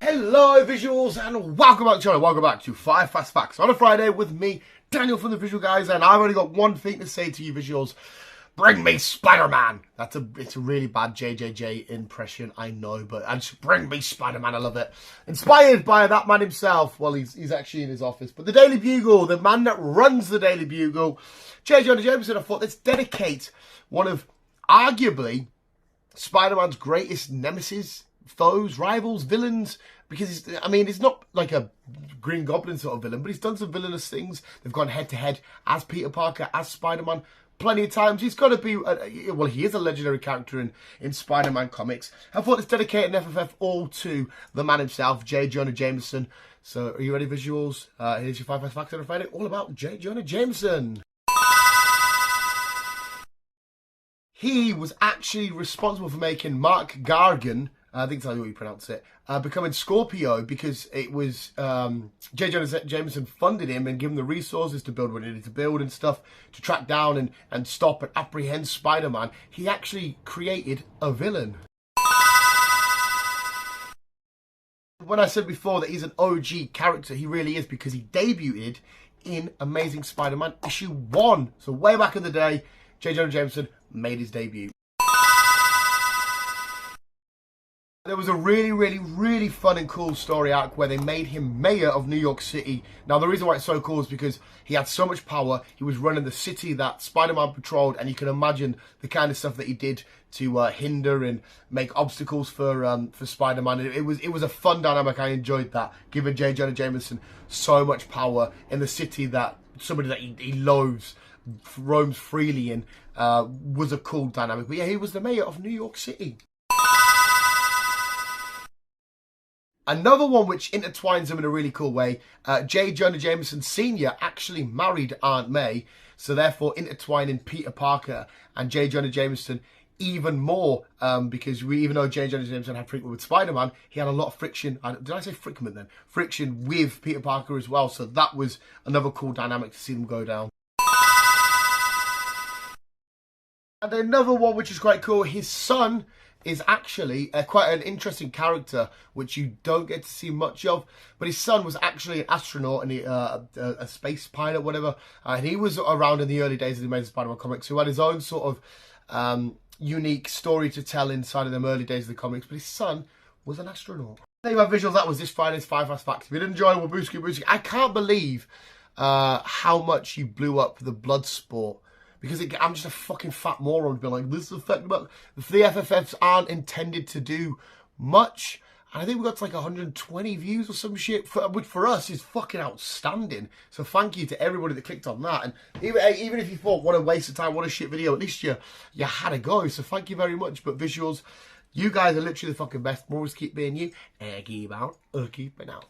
Hello visuals and welcome back to the channel, welcome back to 5 Fast Facts on a Friday with me, Daniel from the Visual Guys, and I've only got one thing to say to you visuals. Bring me Spider-Man! It's a really bad JJJ impression, I know, but just bring me Spider-Man, I love it. Inspired by that man himself, well he's actually in his office, but the Daily Bugle, the man that runs the Daily Bugle, Jonah Jameson, I thought let's dedicate one of arguably Spider-Man's greatest nemesis, foes, rivals, villains, because he's not like a Green Goblin sort of villain, but he's done some villainous things. They've gone head to head as Peter Parker, as Spider-Man, plenty of times. He's got to be, well, he is a legendary character in Spider-Man comics. I thought let's dedicate an FFF all to the man himself, Jonah Jameson. So, are you ready, visuals? Here's your 5 Facts on a Friday, all about Jonah Jameson. He was actually responsible for making Mark Gargan, I think that's how you pronounce it, becoming Scorpio, because it was Jonah Jameson funded him and gave him the resources to build what he needed to build and stuff, to track down and stop and apprehend Spider-Man. He actually created a villain. When I said before that he's an OG character, he really is, because he debuted in Amazing Spider-Man issue 1. So way back in the day, Jonah Jameson made his debut. There was a really fun and cool story arc where they made him mayor of New York City. Now, the reason why it's so cool is because he had so much power. He was running the city that Spider-Man patrolled, and you can imagine the kind of stuff that he did to hinder and make obstacles for Spider-Man. It was a fun dynamic. I enjoyed that, giving Jonah Jameson so much power in the city that somebody that he loathes roams freely in. Was a cool dynamic. But yeah, he was the mayor of New York City. Another one which intertwines them in a really cool way, Jonah Jameson Sr. actually married Aunt May, so therefore intertwining Peter Parker and Jonah Jameson even more, because even though Jonah Jameson had friction with Spider-Man, he had a lot of friction, did I say friction then? Friction with Peter Parker as well, so that was another cool dynamic to see them go down. And another one which is quite cool, his son is actually quite an interesting character, which you don't get to see much of. But his son was actually an astronaut and a space pilot, whatever. And he was around in the early days of the Amazing Spider-Man comics, who had his own sort of unique story to tell inside of them early days of the comics. But his son was an astronaut. There you have visuals. That was this Friday's 5 Fast Facts. If you did enjoy, well, booski. I can't believe how much you blew up the blood sport. Because I'm just a fucking fat moron to be like, this is a fact about the FFFs aren't intended to do much. And I think we got to like 120 views or some shit, which for us is fucking outstanding. So thank you to everybody that clicked on that. And even if you thought, what a waste of time, what a shit video, at least you had a go. So thank you very much. But visuals, you guys are literally the fucking best. Always keep being you. And keep out. Keep it out.